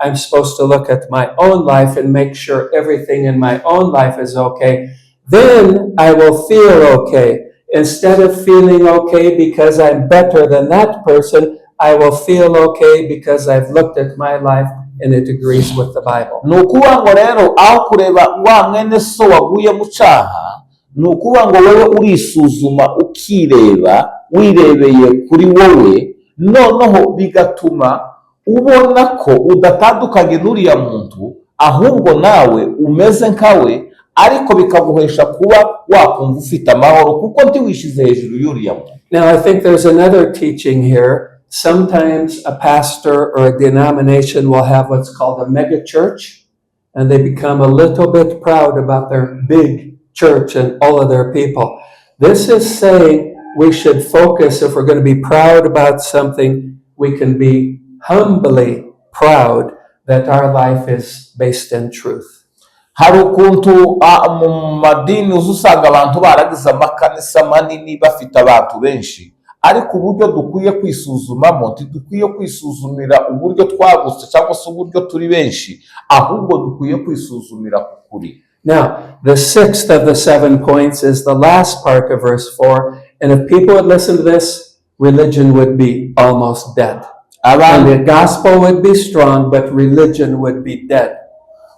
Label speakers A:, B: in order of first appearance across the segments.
A: I'm supposed to look at my own life and make sure everything in my own life is okay. Then I will feel okay. Instead of feeling okay because I'm better than that person, I will feel okay because I've looked at my life and it agrees with the Bible.
B: Nukuba ngo rero aho kureba wa mwene so waguye mu cyaha, nukuba ngo wewe urisuzuma ukireba wirebeye kuri wowe, noneho bigatuma ubona ko udatandukanye n'uriya muntu, ahubwo nawe umeze nkawe, ariko bikaguhesha kuba wakumva ufite amahoro kuko ntiwishize hejuru y'uriya muntu.
A: Now I think there's another teaching here. Sometimes a pastor or a denomination will have what's called a mega church, and they become a little bit proud about their big church and all of their people. This is saying we should focus, if we're going to be proud about something, we can be humbly proud that our life is based in truth.
B: Hari ukuntu mu madini uzusanga abantu baragize amakanisa manini bafite abantu benshi, ariko uburyo dukwiye kwisuzumamo ntidukwiye kwisuzumira uburyo twagutse cyangwa se uburyo turi benshi, ahubwo dukwiye kwisuzumira kukuri.
A: Now, the sixth of the 7 points is the last part of verse 4, and if people would listen to this, religion would be almost dead. And the gospel would be strong, but religion would be dead.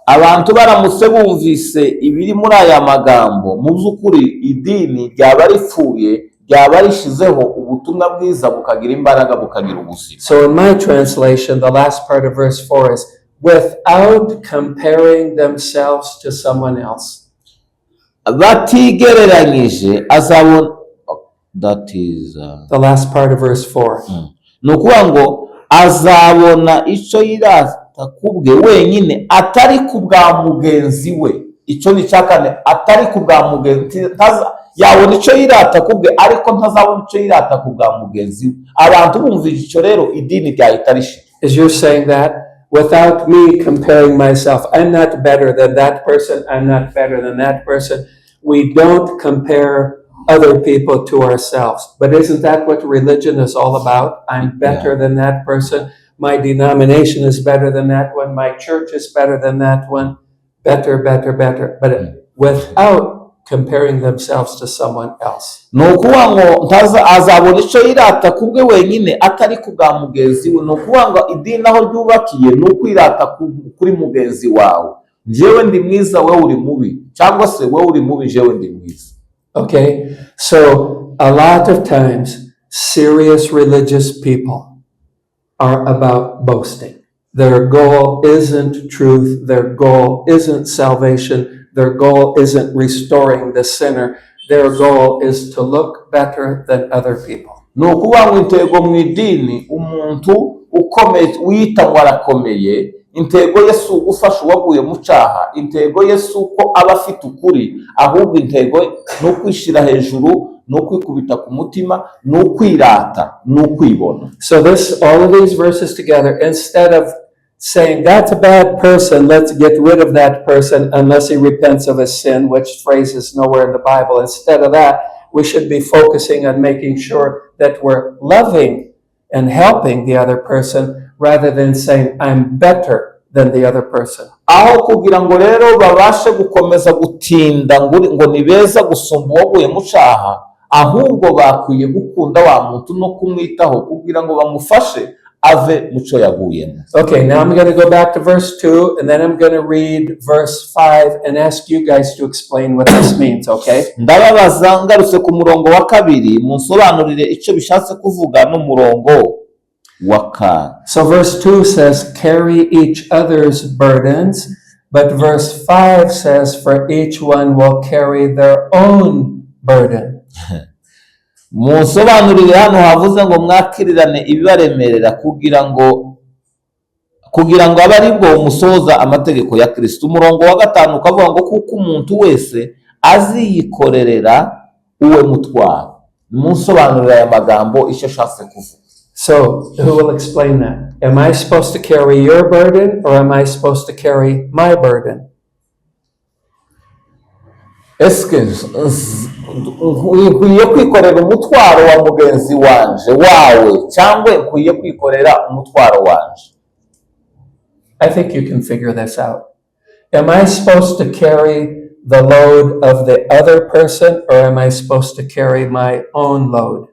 B: Abantu baramutse bumvise ibiri muri aya magambo, mu by'ukuri idini ryaba ripfuye, ryaba rishizeho ubutumwa bwiza bukagira imbaraga bukagira ubuzima.
A: So in my translation, the last part of verse 4 is, without comparing themselves to someone else.
B: Batigereranyije azabona, that is
A: the last part of verse 4.
B: Nukuvuga ngo azabona icyo yirata kubwe wenyine atari kubwa mugenzi we. Icyo ni cyakane, atari kubwa mugenzi, yabona icyo yirata kubwe ariko ntazabona icyo yirata kubwa mugenzi we. Abantu bumvije icyo rero idini ryahita rishira.
A: Is you're saying that without me comparing myself, I'm not better than that person, I'm not better than that person. We don't compare other people to ourselves. But isn't that what religion is all about? I'm better than that person. My denomination is better than that one. My church is better than that one. Better, better, better. But without comparing themselves to someone else.
B: Nukuvuga ngo azabona icyo yirata kubwe wenyine atari kubwa mugenzi we. Nukuvuga ngo idini aho ryubakiye nukwirata kuri mugenzi wawe. Jewe ndi mwiza, wewe uri mubi, cyangwa se wewe uri mubi, jewe ndi mwiza.
A: Okay, so a lot of times serious religious people are about boasting. Their goal isn't truth, their goal isn't salvation, their goal isn't restoring the sinner, their goal is to look better than other people.
B: Nukuvuga ngo intego mu idini, umuntu ukomeye wita ngo arakomeye, intego Yesu ufasha uwaguye mu cyaha, intego Yesu ko aba afite ukuri, ahubwo intego no kwishira hejuru, no kwikubita ku mutima, no kwirata, no kwibona.
A: So this, all of these verses together, instead of saying that's a bad person, let's get rid of that person unless he repents of his sin, which phrase is nowhere in the Bible. Instead of that, we should be focusing on making sure that we're loving and helping the other person rather than saying I'm better than the other person.
B: Aho kugira ngo rero babashe gukomeza gutinda ngo nibeza gusumba uwaguye mu cyaha, ahubwo bakwiye gukunda wa muntu no kumwitaho kugira ngo bamufashe ave muco yaguyemo.
A: Okay, now I'm going to go back to verse 2 and then I'm going to read verse 5 and ask you guys to explain what this means, okay?
B: Ndababaza ngarutse ku murongo wa kabiri munsobanurire icyo bishatse kuvuga n'umurongo wa kane.
A: So verse 2 says carry each other's burdens, but verse 5 says for each one will carry their own burden.
B: Munsobanurire hano havuze ngo mwakirirane ibibaremerera kugira ngo abe ari bwo musoza amategeko ya Kristo. Umurongo wa 5 ukavuga ngo kuko umuntu wese aziyikorerera uwe mutwaro. Munsobanurire aya magambo icyo shatse kuvuga.
A: So who will explain that? Am I supposed to carry your burden or am I supposed to carry my burden?
B: Eske nkwiye kwikorera umutwaro wa mugenzi wanje wawe cyangwa nkwiye kwikorera umutwaro wanje?
A: I think you can figure this out. Am I supposed to carry the load of the other person, or am I supposed to carry my own load?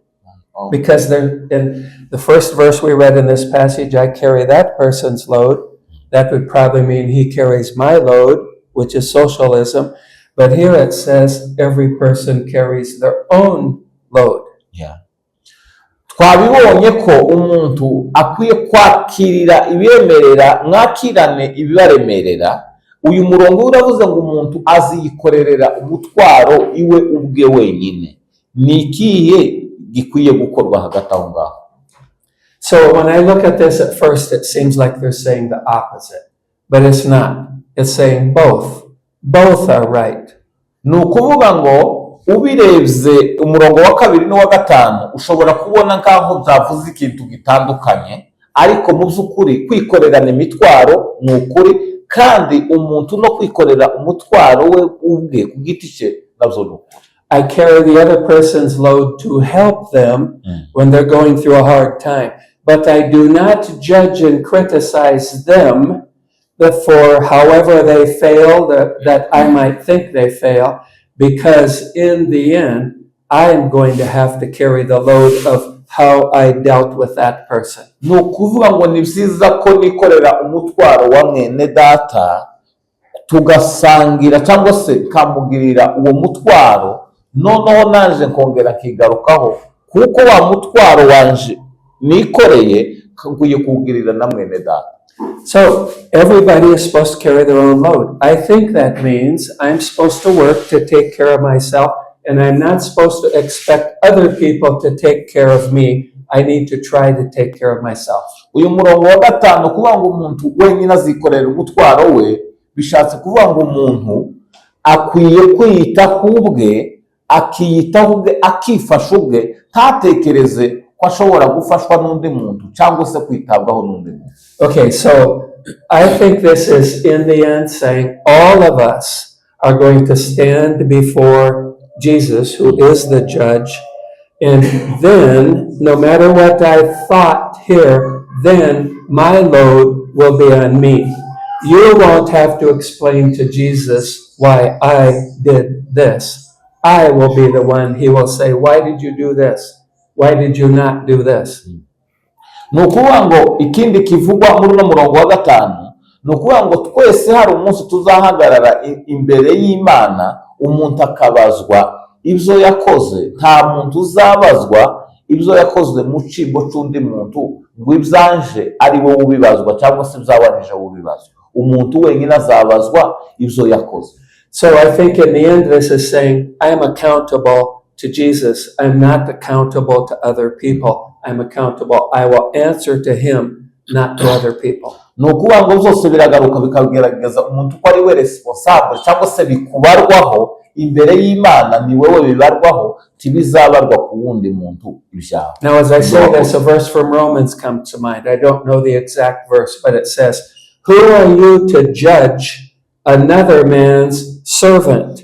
A: Because in the first verse we read in this passage, I carry that person's load. That would probably mean he carries my load, which is socialism. But here it says every person carries their own load.
B: Yeah. Twabibonye ko umuntu akwiye kwakirira ibiremerera mwakirane ibibaremerera. Uyu murongo uravuze ngo umuntu aziyikorerera umutwaro iwe ubwe wenyine. Ni ikihe gikwiye gukorwa hagati aho ngaho?
A: So when I look at this at first, it seems like they're saying the opposite, but it's not. It's saying both. Both are right.
B: Ni ukuvuga ngo ubirebye umurongo wa kabiri n'uwa gatanu ushobora kubona nk'aho byavuze ikintu gitandukanye, ariko mu by'ukuri kwikorerana imitwaro ni ukuri, kandi umuntu no kwikorera umutwaro we ubwe ku giti cye nabyo ni ukuri.
A: I carry the other person's load to help them when they're going through a hard time. But I do not judge and criticize them for however they fail, that I might think they fail, because in the end, I am going to have to carry the load of how I dealt with that person.
B: Ni ukuvuga ngo ni byiza ko nikorera umutwaro wa mwene data tugasangira cyangwa se kamugirira uwo mutwaro, noneho naje nkongera nkigarukaho kuko wa mutwaro wanje nikoreye nkwiye kuwugirira na mwene data.
A: So everybody is supposed to carry their own load. I think that means I'm supposed to work to take care of myself, and I'm not supposed to expect other people to take care of me. I need to try to take care of myself.
B: Uyu murongo wa gatanu kuvuga ngo umuntu wenyine azikorera umutwaro we, bishatse kuvuga ngo umuntu akwiye kwiyita kubwe, akiyitaho ubwe, akifasha ubwe, ntatekereze ko ashobora gufashwa n'undi muntu cyangwa se kwitabwaho n'undi muntu.
A: Okay, so I think this is in the end saying all of us are going to stand before Jesus, who is the judge, and then no matter what I thought here, then my load will be on me. You won't have to explain to Jesus why I did this. I will be the one. He will say, why did you do this? Why did you not do this?
B: Ni ukuvuga ngo ikindi kivugwa muri uno murongo wa gatanu, ni ukuvuga ngo twese hari umunsi tuzahagarara imbere y'Imana, umuntu akabazwa ibyo yakoze. Nta muntu uzabazwa ibyo yakoze mu cyimbo cy'undi muntu ngo ibyanje ari wowe ubibazwa cyangwa se byabanije wowe ubibazwa. Umuntu wenyine azabazwa ibyo yakoze.
A: So I think in the end this is saying I'm accountable to Jesus. I'm not accountable to other people. I'm accountable. I will answer to him, not to other people.
B: Ni ukuvuga ngo byose biragaruka bikagerageza umuntu ko ari we responsable cyangwa se bikubarwaho imbere y'Imana, ni wowe bibarwaho, tibizabarwa ku wundi muntu ibyawe.
A: Now as I say this, a verse from Romans comes to mind. I don't know the exact verse, but it says, who are you to judge another man's servant?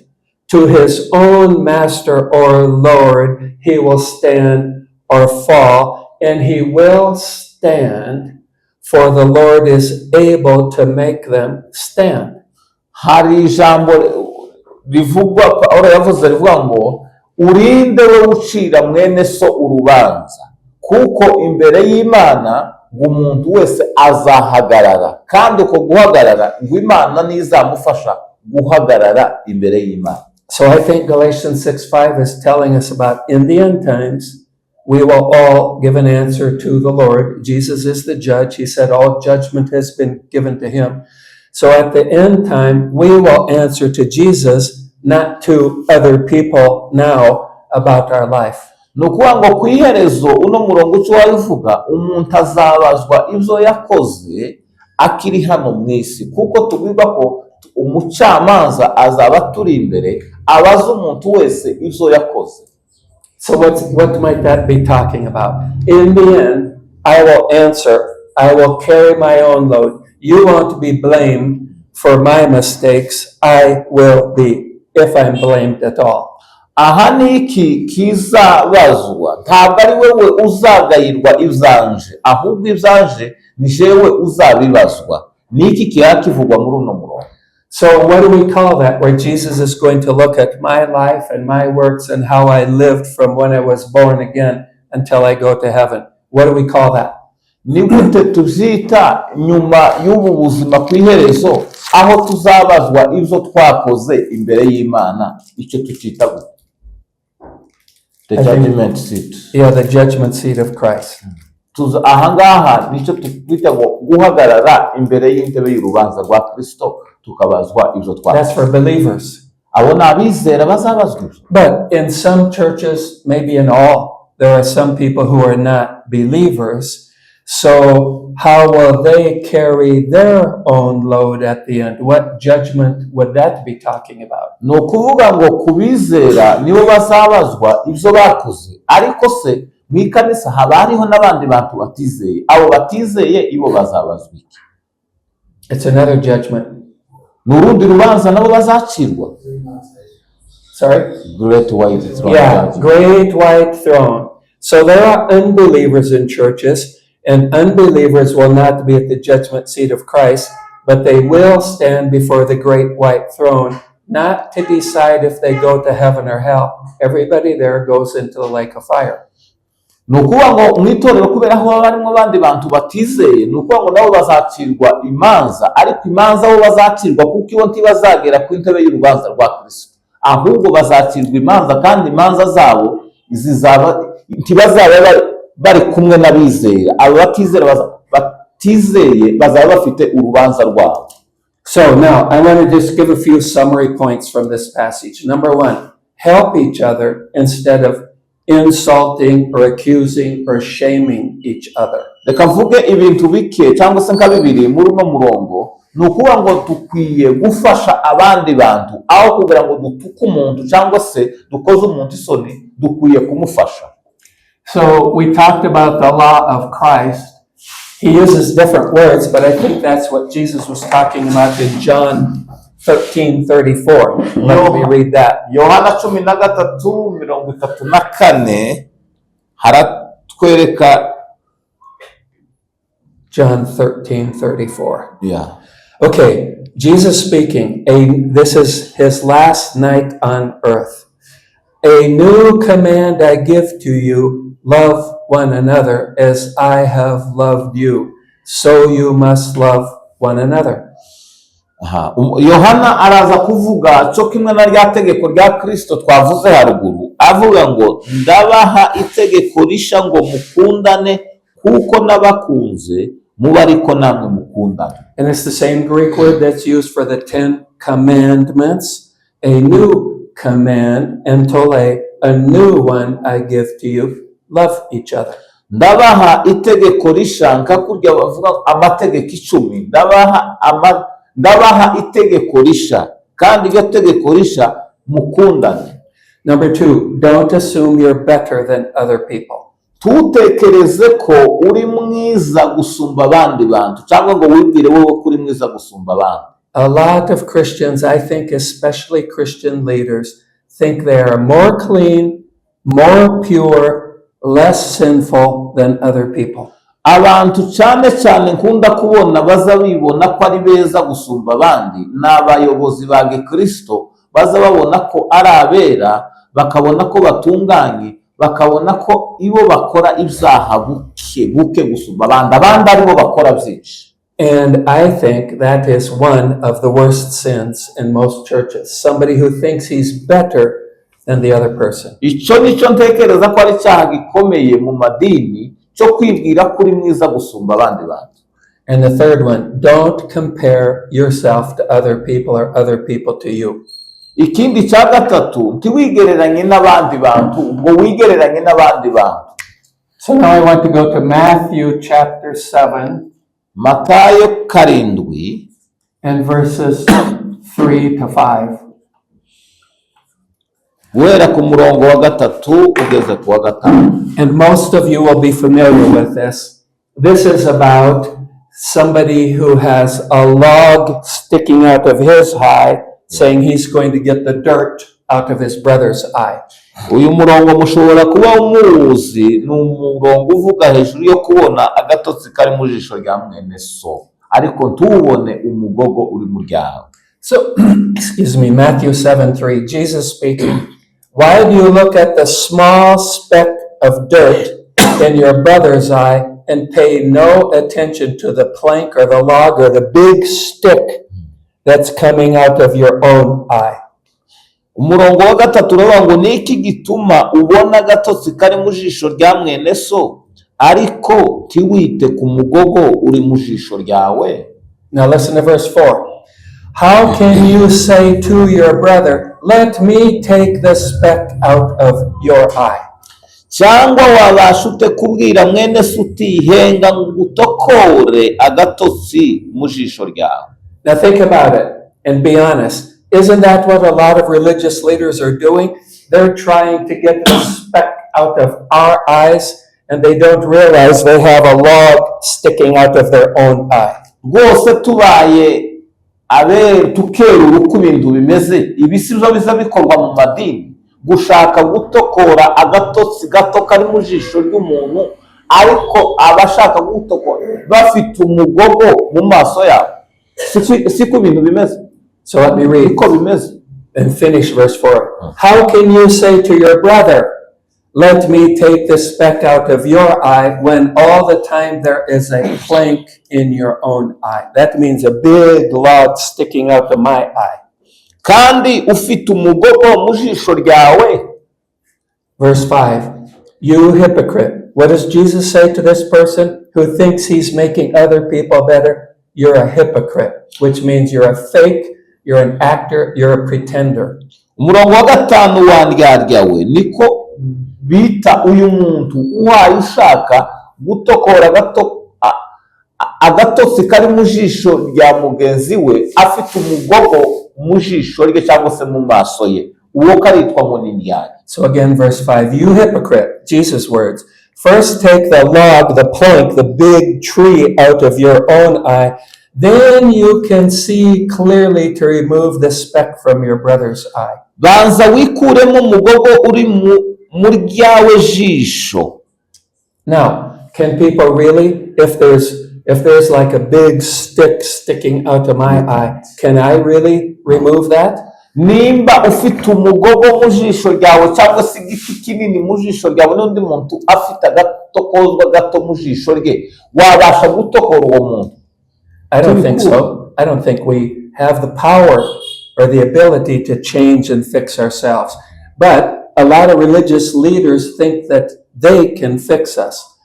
A: To his own master or Lord he will stand or fall, and he will stand, for the Lord is able to make them stand.
B: Hari ijambo rivugwa Pawulo yavuze rivuga ngo urinde we ucira mwene so urubanza, kuko imbere y'Imana ngo umuntu wese azahagarara, kandi uko guhagarara ngo Imana nizamufasha guhagarara imbere y'Imana.
A: So I think Galatians 6:5 is telling us about in the end times, we will all give an answer to the Lord. Jesus is the judge. He said all judgment has been given to him. So at the end time, we will answer to Jesus, not to other people now about our life.
B: Ni ukuvuga ngo ku iherezo uno murongo uco wabivuga, umuntu azabazwa ibyo yakoze akiri hano mu isi, kuko tubwirwa ko umucamanza azaba turi imbere abaza umuntu wese ibyo yakoze.
A: So what might that be talking about? In the end, I will answer. I will carry my own load. You won't be blamed for my mistakes. I will be, if I'm blamed at all.
B: Aha ni iki kizabazwa, ntabwo ari wewe uzagayirwa ibyanje, ahubwo ibyanje ni jewe uzabibazwa. niki kiyakivugwa muri uno murongo.
A: So what do we call that, where Jesus is going to look at my life and my works and how I lived from when I was born again until I go to heaven? What do we call that?
B: Ni gute tuvyita nyuma y'ubu buzima kw'iherezo aho tuzabazwa ivyo twakoze imbere y'Imana, icyo tukita gute? The judgment seat.
A: Yeah, the judgment seat of Christ.
B: Ahangaha nicyo twita ngo guhagarara imbere y'intebe y'urubanza rwa Kristo tukabazwa ivyo twakoze.
A: That's for believers.
B: Abo nabizera bazabazwa.
A: But in some churches, maybe in all, there are some people who are not believers. So how will they carry their own load at the end? What judgment would that be talking about?
B: No kuvuga ngo kubizera nibo bazabazwa ivyo bakoze, ariko se mwikanisa haba hariho n'abandi bantu batizeye, abo batizeye ibo bazabazwa iki?
A: It's another judgment.
B: Nurundi rubanza nabo bazacirwa.
A: Sorry?
B: Great white throne.
A: Yeah, great white throne. So there are unbelievers in churches, and unbelievers will not be at the judgment seat of Christ, but they will stand before the great white throne, not to decide if they go to heaven or hell. Everybody there goes into the lake of fire.
B: Nukuvuga ngo mwitorero kubera aho barimo abandi bantu batizeye, nukuvuga ngo nabo bazacirwa imanza, ariko imanza bo bazacirwa kuko ibo ntibazagera ku intebe y'urubanza rwa Kristo, ahubwo bazacirwa imanza, kandi imanza zabo zizaba ntibazaba bari kumwe n'abizera. Abo batizeye bazaba bafite urubanza rwabo.
A: So now I want to just give a few summary points from this passage. Number one, help each other instead of insulting or accusing or shaming each other.
B: Reka mvuge ibintu bike cyangwa se nka bibiri muri uno murongo. Nukuvuga ngo dukwiye gufasha abandi bantu aho kugira ngo dutuke umuntu cyangwa se dukoze umuntu isoni, dukwiye kumufasha.
A: So we talked about the law of Christ. He uses different words, but I think that's what Jesus was talking about in John 13:34. Let me read that.
B: Yohana 13:34 haratwereka.
A: John 13:34.
B: Yeah.
A: Okay, Jesus speaking. This is his last night on earth. A new command I give to you, love one another as I have loved you. So you must love one another.
B: Yohana araza kuvuga cyo kimwe na rya tegeko rya Kristo twavuze haruguru, avuga ngo ndabaha itegeko risha ngo mukundane kuko nabakunze muba ariko namwe mukundane.
A: And it's the same Greek word that's used for the 10 commandments. A new command, entole, a new one I give to you, love each other.
B: Ndabaha itegeko risha nka kurya bavuga amategeko 10, ndabaha itegeko risha, kandi iryo tegeko risha mukundane.
A: Number 2, don't assume you're better than other people.
B: Tutekereze ko uri mwiza gusumba abandi bantu cyangwa ngo wibwire wowe ko uri mwiza gusumba abandi.
A: A lot of Christians, I think especially Christian leaders, think they are more clean, more pure, less sinful than other people.
B: Abantu cyane cyane nkunda kubona baza bibona ko ari beza gusumba abandi n'abayobozi ba Kristo, baza babona ko ari abera, bakabona ko batunganye, bakabona ko ibo bakora ibyaha buke gusumba abandi aribo bakora byinshi.
A: And I think that is one of the worst sins in most churches. Somebody who thinks he's better than the other person.
B: Icyo nicyo ntekereza ko ari cyaha gikomeye mu madini cyo kwibwira ko uri mwiza gusumba abandi bantu.
A: And the third one, don't compare yourself to other people or other people to you.
B: Ikindi cya gatatu, ntiwigereranye n'abandi bantu ngo wigereranye n'abandi bantu.
A: So now I want to go to Matthew chapter 7.
B: Matayo 7
A: and verses 3 to 5.
B: Guhera ku murongo wa 3 ugeze ku wa 5.
A: And most of you will be familiar with this. This is about somebody who has a log sticking out of his eye, saying he's going to get the dirt out of his brother's eye.
B: Uyu murongo mushobora kuba umuzi, ni umurongo uvuga hejuru yo kubona agatotsi kari mu jisho rya mwene so. ariko ntubone umugogo uri mu ryawe.
A: So, excuse me, Matthew 7:3, Jesus speaking, why do you look at the small speck of dirt in your brother's eye and pay no attention to the plank or the log or the big stick that's coming out of your own eye?
B: Umurongo wa gatatu rero ngo niki gituma ubona agatotsi kari mu jisho rya mwene so ariko tiwite ku mugogo uri mu jisho ryawe.
A: Now listen to verse 4. How can you say to your brother, let me take the speck out of your eye?
B: Cyangwa wabasha ute kubwira mwene so uti henga ngutokore agatotsi mu jisho ryawe?
A: Now think about it and be honest. Isn't that what a lot of religious leaders are doing? They're trying to get the speck out of our eyes, and they don't realize they have a log sticking out of their own eye.
B: Rwose tubaye abe tukera uko ibintu bimeze, ibisibyo biza bikorwa mu madini, gushaka gutokora agatotsi gato kari mu jisho ry'umuntu, ariko abashaka gutokora bafite umugogo mu maso yabo. Siko ibintu bimeze.
A: So let me read and finish verse 4. How can you say to your brother, let me take the speck out of your eye, when all the time there is a plank in your own eye? That means a big log sticking out of my eye.
B: Kandi ufite umugogo mu jisho ryawe.
A: Verse 5. You hypocrite. What does Jesus say to this person who thinks he's making other people better? You're a hypocrite, which means you're a fake, you're an actor, you're a pretender.
B: Umurongo wa gatanu wandyaryawe niko bita uyu muntu uhaye ushaka gutokora agatotsi kari mu jisho rya mugenzi we afite umugogo mu jisho rye cyangwa se mu maso ye, uwo karitwa ngo ni ndyari.
A: So again, verse 5, you hypocrite, Jesus' words. First take the log, the plank, the big tree out of your own eye, then you can see clearly to remove the speck from your brother's eye.
B: Banza wikuremo umugogo uri mu ryawe jisho.
A: Now, can people really, if there's like a big stick sticking out of my eye, can I really remove that?
B: Nimba ufite umugogo mu jisho ryawe cyangwa se igiti kinini mu jisho ryawe n'undi muntu afite agatokozwa gato mu jisho rye, wabasha gutokora uwo muntu?
A: I don't think so. I don't think we have the power or the ability to change and fix ourselves. But a lot of religious leaders think that they can fix us.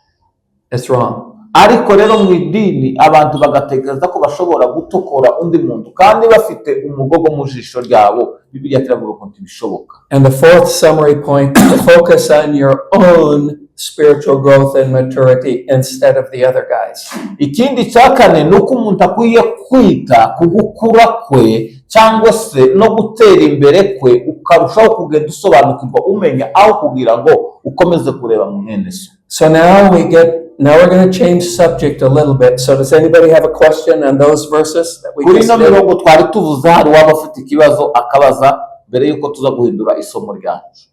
A: It's wrong.
B: Ariko rero mu idini abantu bagatekereza ko bashobora gutokora undi muntu kandi bafite umugogo mu jisho ryabo. Bibiliya iravuga ko ntibishoboka.
A: And the fourth summary point, focus on your own spiritual growth and maturity instead of the other guys.
B: Ikindi cya kane ni uko umuntu akwiye kwita ku gukura kwe cyangwa se no gutera imbere kwe, ukarushaho kugenda usobanukirwa umenya aho kugira ngo ukomeze kureba mu mwene so.
A: So now we're going to change subject a little bit. So does anybody have a question on those verses that we just did?
B: Mirongo twari tuvuze hari waba afite ikibazo akabaza mbere yuko tuza guhindura isomo ryacu.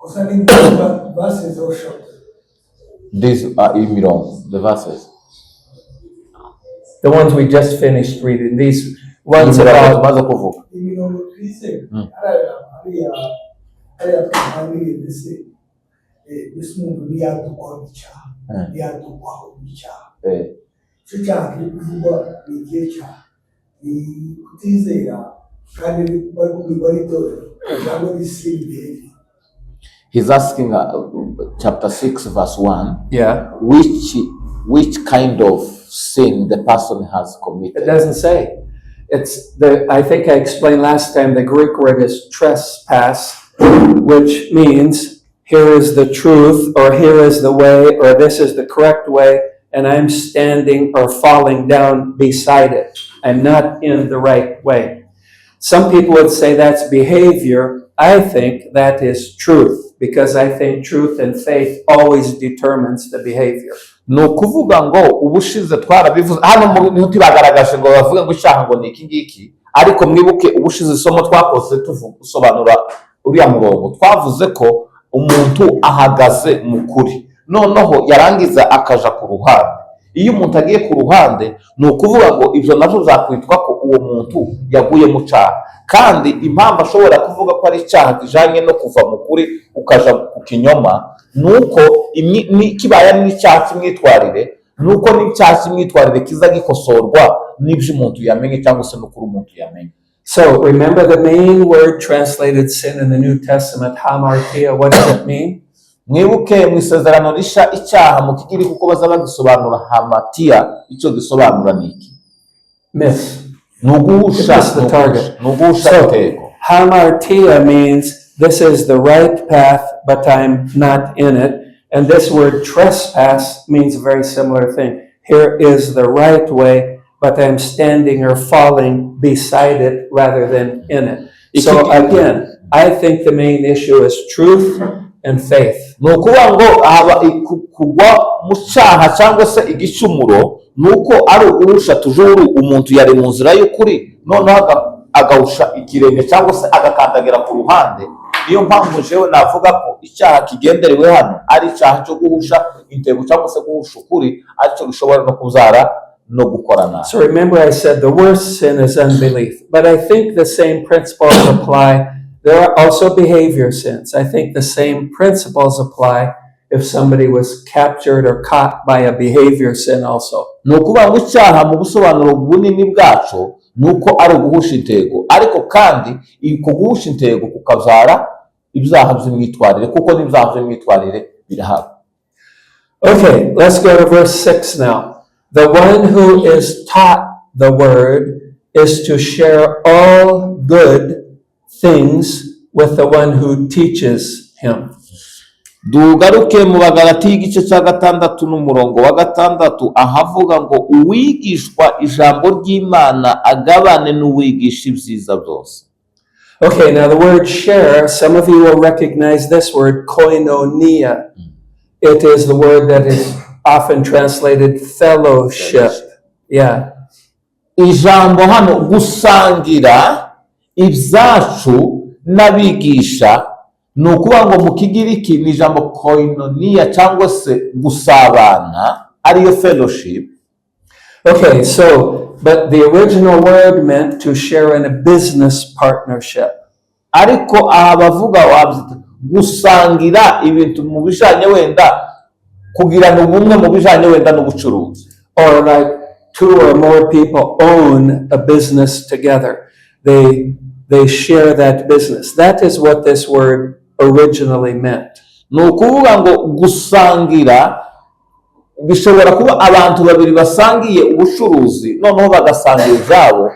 C: Concerning the verses or short.
B: These are imirongo, the verses.
A: The ones we just finished reading. These ones about
C: Imirongo twise ariya ndetse umuntu niyadukora icyaha niyadukwaho icyaha cyo cyaha kiri kuvugwa ni igihe cyaha ni kutizera kandi bari itorero cyangwa n'isindi.
B: He's asking chapter 6 verse 1.
A: Yeah.
B: Which kind of sin the person has committed?
A: It doesn't say. I think I explained last time, the Greek word is trespass, which means here is the truth, or here is the way, or this is the correct way, and I'm standing or falling down beside it. I'm not in the right way. Some people would say that's behavior. I think that is truth, because I think truth and faith always determines the behavior.
B: No kuvuga ngo ubushize twarabivuze hano mu ntibagaragaje ngo bavuge ngo icyaha ngo ni iki ngiki, ariko mwibuke ubushize isomo twakoze tusobanura uriya murongo twavuze ko umuntu ahagaze mu kuri, noneho yarangiza akaja ku ruhande. iyo umuntu agiye ku ruhande ni ukuvuga ngo ibyo nabyo zakwitwa ko uwo muntu yaguye mu cyaha, kandi impamvu ashobora kuvuga ko ari icyaha kijanye no kuva mu kuri ukaja ku kinyoma nuko kibaye n'icyaha cy'imyitwarire, nuko n'icyaha cy'imyitwarire kiza gikosorwa n'ibyo umuntu yamenye cyangwa se n'ukuri umuntu yamenye.
A: So remember the main word translated sin in the New Testament, hamartia. What does it mean?
B: Mwibuke mu isezerano risha icyaha mu kigiri kuko baza bagisobanura hamatia, icyo gisobanura niki?
A: Miss.
B: Nugusha
A: the target.
B: Nugusha
A: So
B: intego.
A: hamartia means this is the right path, but I'm not in it. And this word trespass means a very similar thing. Here is the right way, but I'm standing or falling beside it rather than in it. So again, I think the main issue is truth and faith.
B: Nukuvuga ngo kugwa mu cyaha cyangwa se igicumuro nuko ari uguhusha tujuru umuntu yari mu nzira y'ukuri noneho agahusha ikirenge cyangwa se agakandagira ku ruhande. Niyo mpamvu jewe navuga ko icyaha kigenderewe hano ari icyaha cyo guhusha intego cyangwa se guhusha ukuri, aricyo gishobora no kuzara no gukorana.
A: So remember I said the worst sin is unbelief, but I think the same principles apply. There are also behavior sins. I think the same principles apply if somebody was captured or caught by a behavior sin also.
B: Nukuvuga ngo icyaha mu busobanuro bunini bwacu nuko ari uguhusha intego, ariko kandi iko guhusha intego kukazara ibyaha by'imyitwarire, kuko n'ibyaha by'imyitwarire birahaba.
A: Okay, let's go to verse 6 now. The one who is taught the word is to share all good things with the one who teaches him.
B: Dugaruke mu Bagalatiya igice cya 6 n'umurongo wa 6 ahavuga ngo uwigishwa ijambo ry'Imana agabane n'uwigisha ibyiza byose.
A: Okay, now the word share, some of you will recognize this word, koinonia. It is the word that is often translated fellowship. Yeah.
B: Ijambo hano gusangira ibyacu n'abigisha ni ukuvuga ngo mu kigiriki ni ijambo koinonia cyangwa se gusabana, ariyo fellowship.
A: Okay, so, but the original word meant to share in a business partnership.
B: Ariko aha bavuga wabyita gusangira ibintu mu bijanye wenda kugirana ubumwe mu bijanye wenda n'ubucuruzi.
A: Or like two or more people own a business together. They share that business. That is what this word originally meant.
B: Ni ukuvuga ngo gusangira bishobora kuba abantu babiri basangiye ubucuruzi noneho bagasangira ibyabo.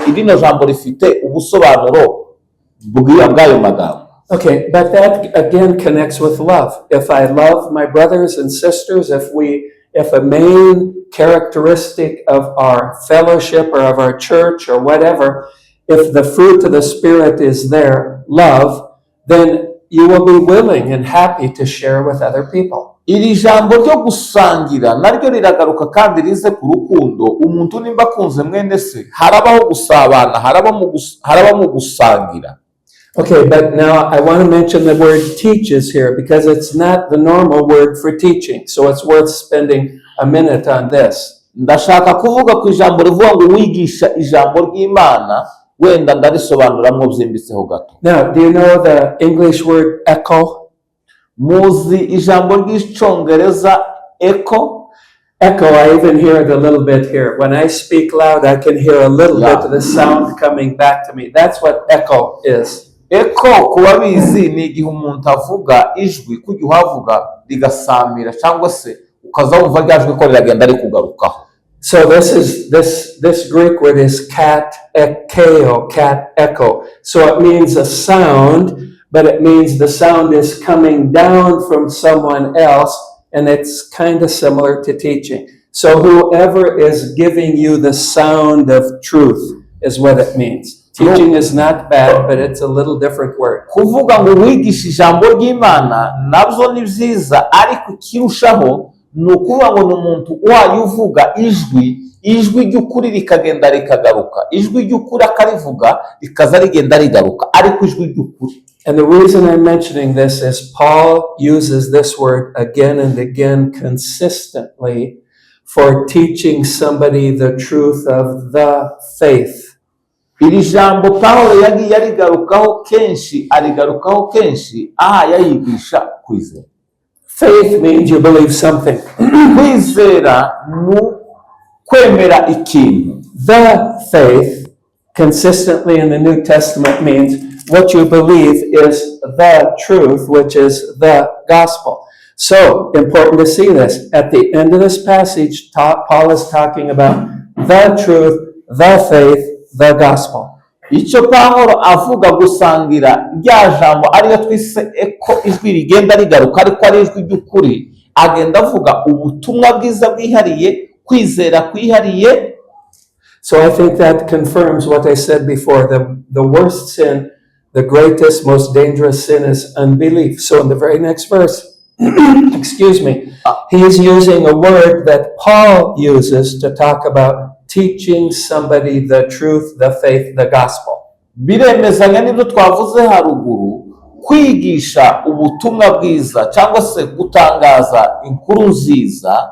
B: Irino jambo rifite ubusobanuro bw'ayo magambo.
A: Okay, but that again connects with love. If I love my brothers and sisters, if a main characteristic of our fellowship or of our church or whatever, if the fruit of the Spirit is there, love, then you will be willing and happy to share with other people.
B: Iri jambo ryo gusangira naryo riragaruka kandi rize ku rukundo. Umuntu nimba akunze mwene se harabaho gusabana, haraba mu gusangira.
A: Okay, but now I want to mention the word teaches here because it's not the normal word for teaching. So it's worth spending a minute on this.
B: Ndashaka kuvuga ku ijambo rivuga ngo wigisha ijambo ry'Imana, wenda ndarisobanuramwo byimbitseho gato.
A: Now, do you know the English word echo?
B: Muzi ijambo ry'icyongereza echo?
A: Echo, I even hear it a little bit here. When I speak loud, I can hear a little bit of the sound coming back to me. That's what echo is.
B: Echo kuba bizi ni igihe umuntu avuga ijwi kujya uhavuga rigasamira cyangwa se ukaza wumva ryajwi ko riragenda rikugarukaho.
A: So this Greek word is kat echo. So it means a sound, but it means the sound is coming down from someone else, and it's kind of similar to teaching. So whoever is giving you the sound of truth is what it means. Teaching is not bad, but it's a little different word.
B: Kuvuga ngo wigisha ijambo ry'Imana nabyo ni byiza, ariko kirushaho ni ukuvuga ngo n'umuntu wayo uvuga ijwi ry'ukuri rikagenda rikagaruka, ijwi ry'ukuri akarivuga rikaza rigenda rigaruka, ariko ijwi ry'ukuri.
A: And the reason I'm mentioning this is Paul uses this word again and again consistently for teaching somebody the truth of the faith.
B: iri jambo Pawulo yagiye arigarukaho kenshi yayigisha kwizera.
A: Faith means you believe something.
B: Kwizera ni kwemera ikintu.
A: The faith, consistently in the New Testament, means what you believe is the truth, which is the gospel. So, important to see this. At the end of this passage, Paul is talking about the truth, the faith, the gospel.
B: Icyo Pawulo avuga gusangira rya jambo ariyo twise eko ijwi rigenda rigaruka ariko ari ijwi ry'ukuri, agenda avuga ubutumwa bwiza bwihariye, kwizera kwihariye.
A: So I think that confirms what I said before. The worst sin, the greatest, most dangerous sin is unbelief. So in the very next verse, excuse me, he's using a word that Paul uses to talk about teaching somebody the truth, the faith, the gospel.
B: Biremezanya n'ibyo twavuze haruguru, kwigisha ubutumwa bwiza cyangwa se gutangaza inkuru nziza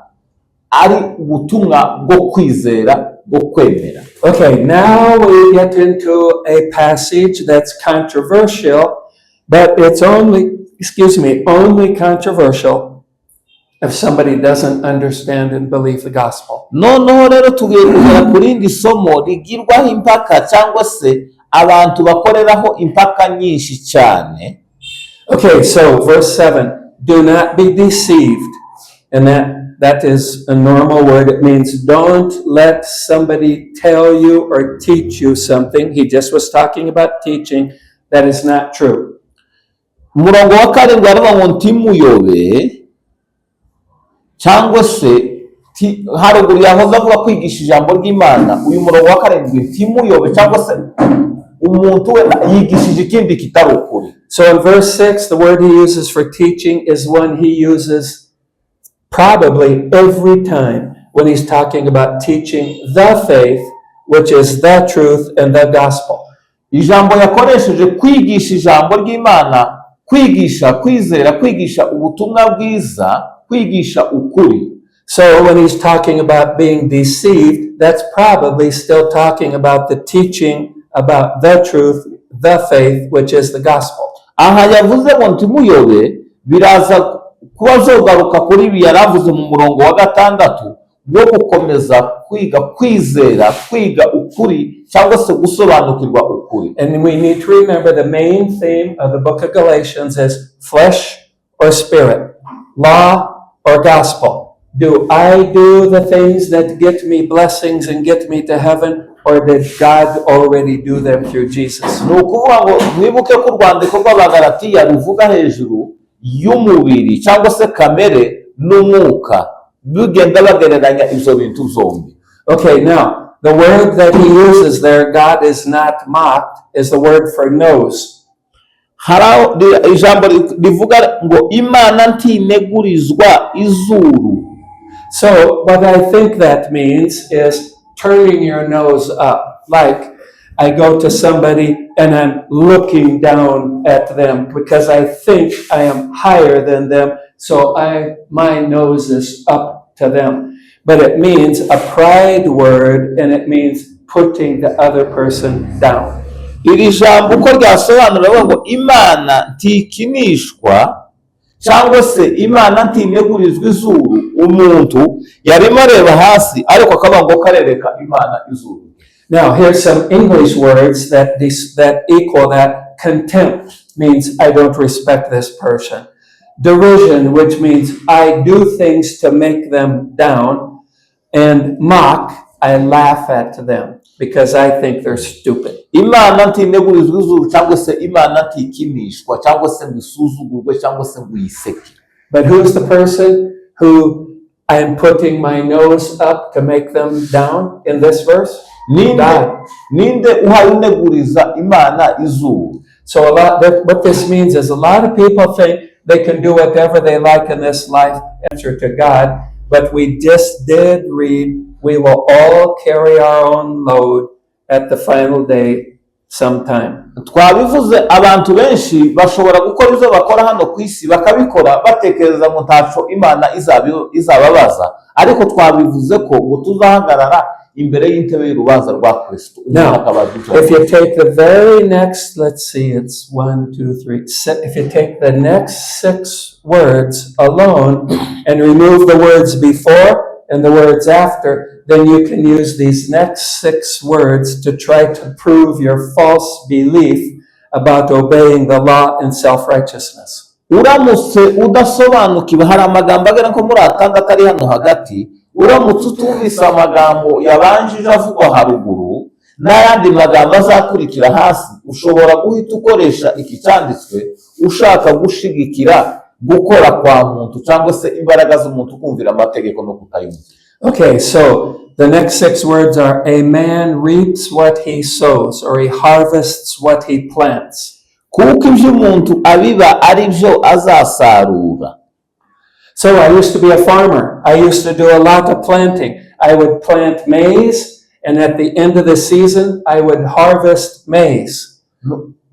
B: ari ubutumwa bwo kwizera, bwo kwemera.
A: Okay, now we get into a passage that's controversial, but it's only controversial if somebody doesn't understand and believe the gospel.
B: Noneho rero tugiye kugera ku rindi somo rigirwaho impaka cyangwa se abantu bakoreraho impaka nyinshi cyane.
A: Okay, so verse 7, do not be deceived. And that is a normal word. It means don't let somebody tell you or teach you something. He just was talking about teaching that is not true.
B: Umurongo wa karindwi aravuga ngo ntimuyobe, cyangwa se haruguru yahoze avuga kwigisha ijambo ry'Imana. Uyu murongo wa karindwi ntimuyobe cyangwa se umuntu wenda yigishije ikindi kitari ukuri.
A: So in verse 6, the word he uses for teaching is one he uses probably every time when he's talking about teaching the faith, which is the truth and the gospel.
B: Ijambo yakoresheje kwigisha ijambo ry'Imana, kwigisha kwizera, kwigisha ubutumwa bwiza, kwigisha ukuri.
A: So when he's talking about being deceived, that's probably still talking about the teaching about the truth, the faith, which is the gospel.
B: Aha yavuze ngo ntimuyobe, biraza kuba zogaruka kuri ibi yaravuze mu murongo wa gatandatu wo gukomeza kwiga kwizera, kwiga ukuri cyangwa se gusobanukirwa ukuri.
A: And we need to remember the main theme of the book of Galatians is flesh or spirit, law or gospel. Do I do the things that get me blessings and get me to heaven, or did God already do them through Jesus?
B: Ni ukuvuga ngo mwibuke ko urwandiko rw'Abagalatiya ruvuga hejuru y'umubiri cyangwa se kamere n'umwuka, bigenda bagereranya ibyo bintu zombi.
A: Okay, now the word that he uses there, God is not mocked, is the word for knows.
B: Hari ijambo rivuga ngo Imana ntinegurizwa izuru.
A: So what I think that means is turning your nose up. Like I go to somebody and I'm looking down at them because I think I am higher than them, so my nose is up to them. But it means a pride word, and it means putting the other person down.
B: Iri jambo uko ryasobanura ngo Imana ntikinishwa cyangwa se Imana ntinegurizwa izuru. Umuntu yarimo areba hasi ariko akaba ngo karereka Imana izuru.
A: Now here's some English words that equal that. Contempt means I don't respect this person. Derision, which means I do things to make them down. And mock, I laugh at them because I think they're stupid.
B: Imana ntinegurizwa izuru cyangwa se Imana ntikinishwa cyangwa se gusuzugurwa cyangwa se guyiseke.
A: But who's the person who I am putting my nose up to make them down in this verse?
B: Ninde uhayineguriza Imana izuru.
A: So what this means is a lot of people think they can do whatever they like in this life, answer to God, but we just did read, we will all carry our own load at the final day sometime.
B: twabivuze abantu benshi bashobora gukora ibyo bakora hano ku isi bakabikora batekereza ngo ntaco imana izababaza, ariko twabivuze ko ngo tuzahagarara imbere y'intebe y'urubanza rwa Kristo.
A: Now, if you take the very next, let's see, it's 1, 2, 3, if you take the next 6 words alone and remove the words before and the words after, then you can use these next 6 words to try to prove your false belief about obeying the law and self-righteousness.
B: Uramutse udasobanukiwe, hari amagambo agera nko muri atandatu ari hano hagati, uramutse utumvise amagambo yabanjije avugwa haruguru n'ayandi magambo azakurikira hasi, ushobora guhita ukoresha iki cyanditswe ushaka gushigikira gukora kwa muntu cyangwa se imbaraga z'umuntu kumvira amategeko no kutayumvira.
A: Okay, so the next 6 words are: a man reaps what he sows, or he harvests what he plants.
B: Kuko ibyo umuntu abiba ari byo azasarura.
A: So I used to be a farmer. I used to do a lot of planting. I would plant maize, and at the end of the season, I would harvest maize.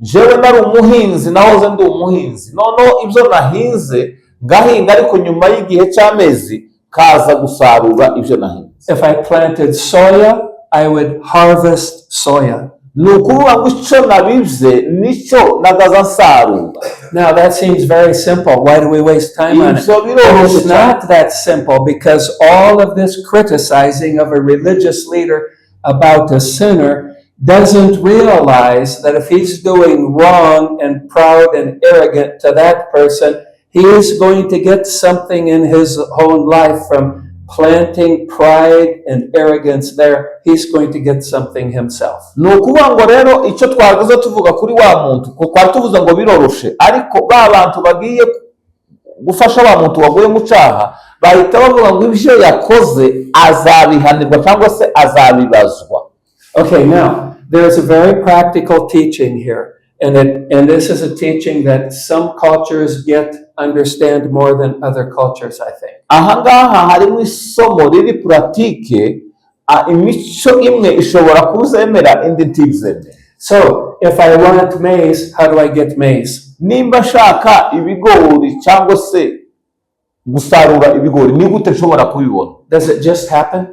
B: Jewe nari umuhinzi, nahoze ndi umuhinzi. Noneho ibyo nahinze ngahinga, ariko nyuma y'igihe cy'amezi kaza gusarura ibyo nahinze.
A: If I planted soya, I would harvest soya.
B: Nukuvuga ngo icyo nabibye nicyo nagaza nsarura.
A: Now that seems very simple. Why do we waste time on it? It's not that simple, because all of this criticizing of a religious leader about a sinner doesn't realize that if he's doing wrong and proud and arrogant to that person, he is going to get something in his own life from planting pride and arrogance there. He's going to get something himself.
B: Nukuvuga ngo rero icyo twavuze tuvuga kuri wa muntu, kuko tuvuze ngo biroroshe, ariko ba bantu bagiye gufasha wa muntu waguye mu cyaha bahita bavuga ngo ibyo yakoze azabihanirwa cyangwa se azabibazwa.
A: Okay, now there's a very practical teaching here, and this is a teaching that some cultures understand more than other cultures, I think.
B: Ahangaha harimo isomo riri pratique, imico imwe ishobora kuzemera indi ntizemera.
A: So if I want maize, how do I get maize?
B: Nimba shaka ibigori cyangwa se gusarura ibigori, ni gute nshobora kubibona?
A: Does it just happen?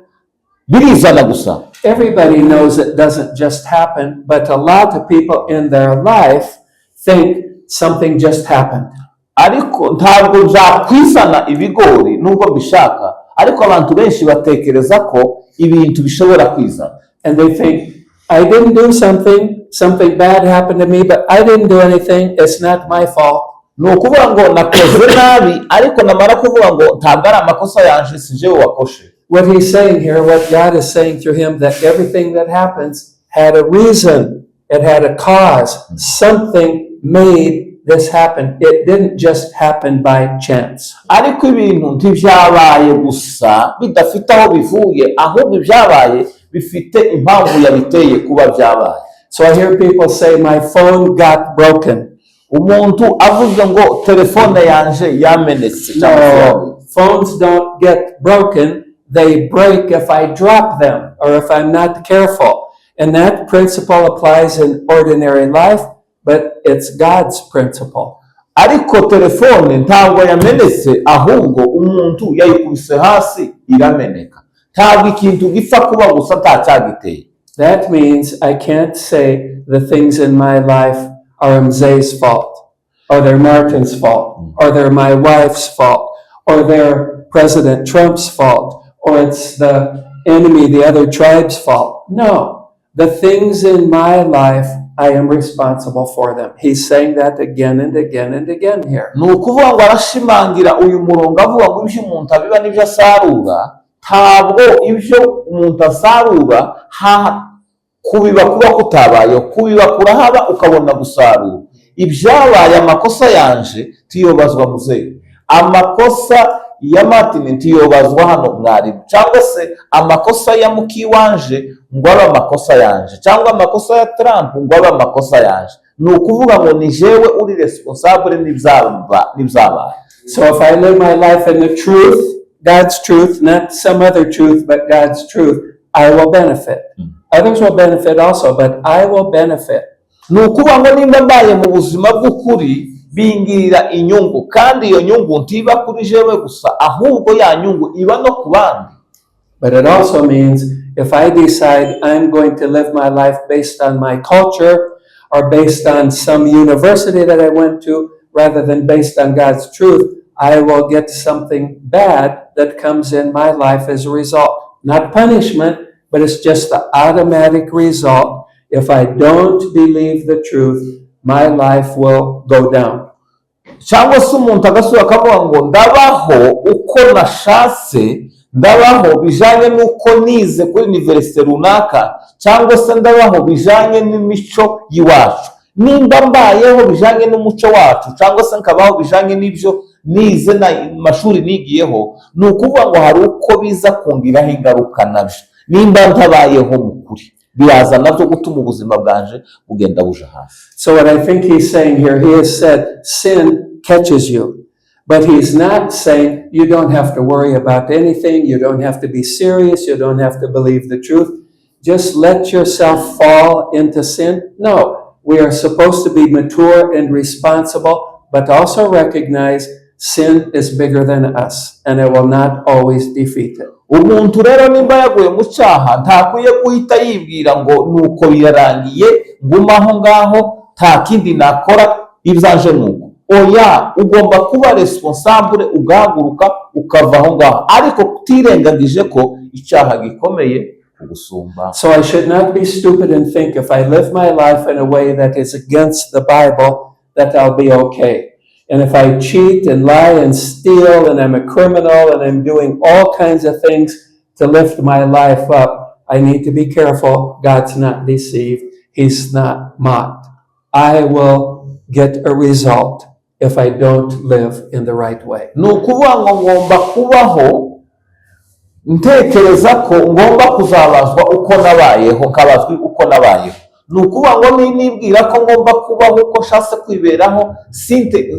B: Birizana gusa.
A: Everybody knows it doesn't just happen, but a lot of people in their life think something just happened.
B: Ariko ntabwo byakwizana ibigori nubwo bishaka, ariko abantu benshi batekereza ko ibintu bishobora kwizana.
A: And they think, I didn't do something bad happened to me, but I didn't do anything, it's not my fault.
B: Nukuvuga ngo nakoze nabi, ariko namara kuvuga ngo ntabwo ari amakosa yanje, si jewe wakoshe.
A: What he's saying here, what God is saying through him, that everything that happens had a reason, it had a cause, something made this happen. It didn't just happen by chance.
B: Ariko ibintu ntibyabaye gusa bidafite aho bivuye, ahubwo byabaye bifite impamvu yabiteye kuba byabaye.
A: So I hear people say, my phone got broken.
B: Umuntu avuze ngo telefone yanje yamenetse.
A: No, phones don't get broken. They break if I drop them or if I'm not careful. And that principle applies in ordinary life, but it's God's principle.
B: Ariko telefone ntabwo yamenetse, ahubwo umuntu yayikubise hasi irameneka. Ntabwo ikintu gipfa kuba gusa atacyagiteye.
A: That means I can't say the things in my life are Mze's fault, or they're Martin's fault, or they're my wife's fault, or they're President Trump's fault, or it's the enemy, the other tribe's fault. No, the things in my life, I am responsible for them. He's saying that again and again and again here.
B: Nukuvuga ngo arashimangira uyu murongo avuga ngo ibyo umuntu abiba n'ibyo asarura, ntabwo ibyo umuntu asarura kubiba kuba kutabaye, kubiba kurahaba ukabona gusarura. Ibyabaye amakosa yanje tiyobazwa muzehe, amakosa ya Martin ntiyobazwa hano mwarimu, cyangwa se amakosa ya mukiwanje ngo abe amakosa yanje, cyangwa amakosa ya Trump ngo abe amakosa yanje. Ni ukuvuga ngo ni jewe uri responsable n'ibyabaye.
A: So if I live my life in the truth, God's truth, not some other truth, but God's truth, I will benefit. Others will benefit also, but I will benefit.
B: ni ukuvuga ngo nimba mbaye mu buzima bw'ukuri bingirira inyungu, kandi iyo nyungu ntiba kuri jewe gusa, ahubwo ya nyungu iba no ku bandi.
A: But it also means if I decide I'm going to live my life based on my culture or based on some university that I went to rather than based on God's truth, I will get something bad that comes in my life as a result. Not punishment, but it's just the automatic result. If I don't believe the truth, my life will go down.
B: Cyangwa se umuntu agasura akavuga ngo ndabaho uko nashatse, ndabaho bijanye n'uko nize kuri universite runaka, cyangwa se ndabaho bijanye n'imico y'iwacu. Nimba mbayeho bijanye n'umuco wacu, cyangwa se nkabaho bijanye n'ibyo nize na mashuri nigiyeho, ni ukuvuga ngo hari uko biza kungiraho ingaruka nabyo. Nimba ntabayeho mu kuri, biraza nabyo gutuma ubuzima bwanje bugenda buja hasi.
A: So what I think he's saying here, he has said sin catches you. But he's not saying you don't have to worry about anything, you don't have to be serious, you don't have to believe the truth. Just let yourself fall into sin. No, we are supposed to be mature and responsible, but also recognize sin is bigger than us, and it will not always defeat it.
B: Umuntu rero nimba yaguye mu cyaha ntakwiye guhita yibwira ngo nuko birarangiye, gumaho ngaho nta kindi nakora ibyaje nuko. Oya, ugomba kuba responsable, ugahaguruka ukava aho ngaho, ariko utirengagije ko icyaha gikomeye kugusumba.
A: So I should not be stupid and think if I live my life in a way that is against the Bible, that I'll be okay. And if I cheat and lie and steal and I'm a criminal and I'm doing all kinds of things to lift my life up, I need to be careful. God's not deceived. He's not mocked. I will get a result if I don't live in the right way.
B: Ni ukuvuga ngo ngomba kubaho ntekereza ko ngomba kuzabazwa uko nabayeho, nkabazwi uko nabayeho. Ni ukuvuga ngo nibwira ko ngomba kubaho uko nshatse kwiberaho,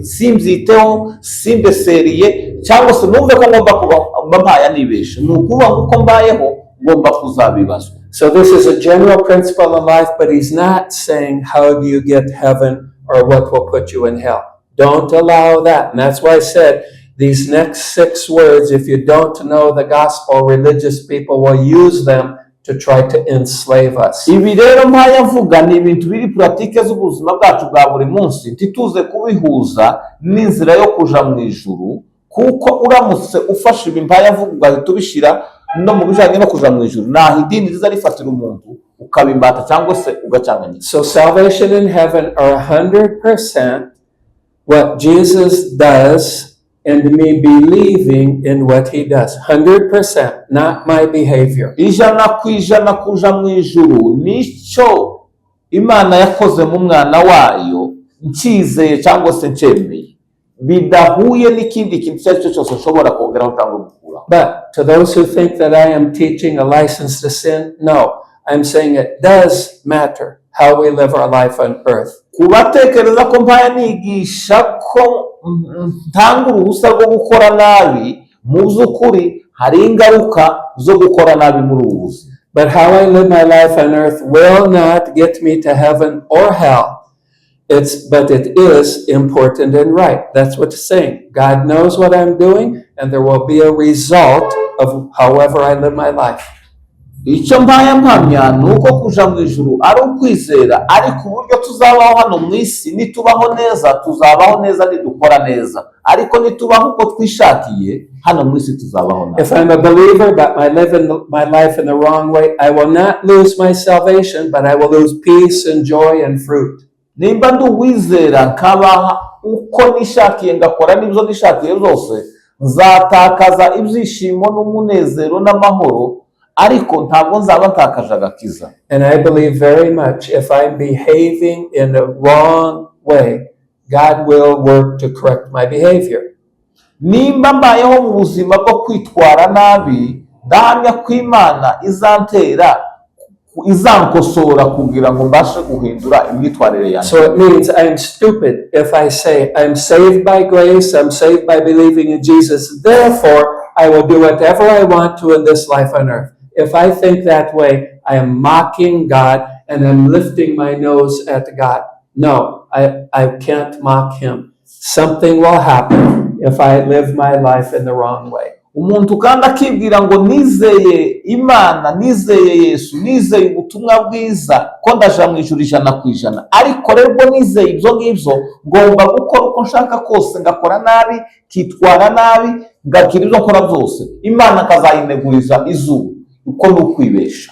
B: simbyiteho, simbeseriye, cyangwa se numve ko ngomba kubaho mpaya nibeshe. Ni ukuvuga ngo uko mbayeho ngomba kuzabibazwa.
A: So this is a general principle in life, but he's not saying how do you get heaven or what will put you in hell. Don't allow that. And that's why I said these next 6 words, if you don't know the gospel, religious people will use them to try to enslave us.
B: Ibi rero mpaya mvuga ni ibintu biri pratique z'ubuzima bwacu bwa buri munsi, ntituze kubihuza n'inzira yo kuja mu ijuru, kuko uramutse ufashe ibi mpaya mvuga ugahita ubishira no mu bijanye no kuja mu ijuru, naho idini riza rifatira umuntu ukabimbata cyangwa se ugacanganya.
A: So salvation in heaven are 100% what Jesus does and me believing in what he does. 100%, not my behavior.
B: Ijana ku ijana kuja mu ijuru nico Imana yakoze mu mwana wayo, ncyizeye cyangwa se ncyemeye, bidahuye n'ikindi kintu cyose cyose ushobora kongeraho cyangwa gukura.
A: But to those who think that I am teaching a license to sin, no. I'm saying it does matter how we live our life on earth.
B: Kubatekereza ko mpaya nigisha ko ntanga uruhusa rwo gukora nabi, mu by'ukuri hari ingaruka zo gukora nabi muri ubu buzima.
A: But how I live my life on earth will not get me to heaven or hell. But it is important and right. That's what it's saying. God knows what I'm doing, and there will be a result of however I live my life.
B: Icyo mpaya mpamya ni uko kuja mu ijuru ari ukwizera, ariko uburyo tuzabaho hano mu isi, nitubaho neza tuzabaho neza, nidukora neza, ariko nitubaho uko twishakiye hano mu isi tuzabaho nabi.
A: If I'm a believer but I live my life in the wrong way, I will not lose my salvation, but I will lose peace and joy and fruit.
B: Nimba ndi uwizera nkabaha uko nishakiye, ngakora n'ibyo nishakiye byose, nzatakaza ibyishimo n'umunezero n'amahoro, ariko ntabwo nzaba ntakaje agakiza.
A: And I believe very much if I'm behaving in the wrong way, God will work to correct my behavior.
B: Nimba mbayeho mu buzima bwo kwitwara nabi, ndahamya ko Imana izankosora kugira ngo mbashe guhindura imyitwarire yanjye.
A: So it means I'm stupid if I say I'm saved by grace, I'm saved by believing in Jesus, therefore I will do whatever I want to in this life on earth. If I think that way, I am mocking God and I'm lifting my nose at God. No, I can't mock him. Something will happen if I live my life in the wrong way.
B: umuntu kandi akibwira ngo nizeye Imana, nizeye Yesu, nizeye ubutumwa bwiza ko ndaja mu ijuru 100%, ariko rero ubwo nizeye ibyo ngibyo ngomba gukora uko nshaka kose, ngakora nabi, kitwara nabi, ngakira ibyo nkora byose, Imana akazayineguriza izuba. Uko ni ukwibesha.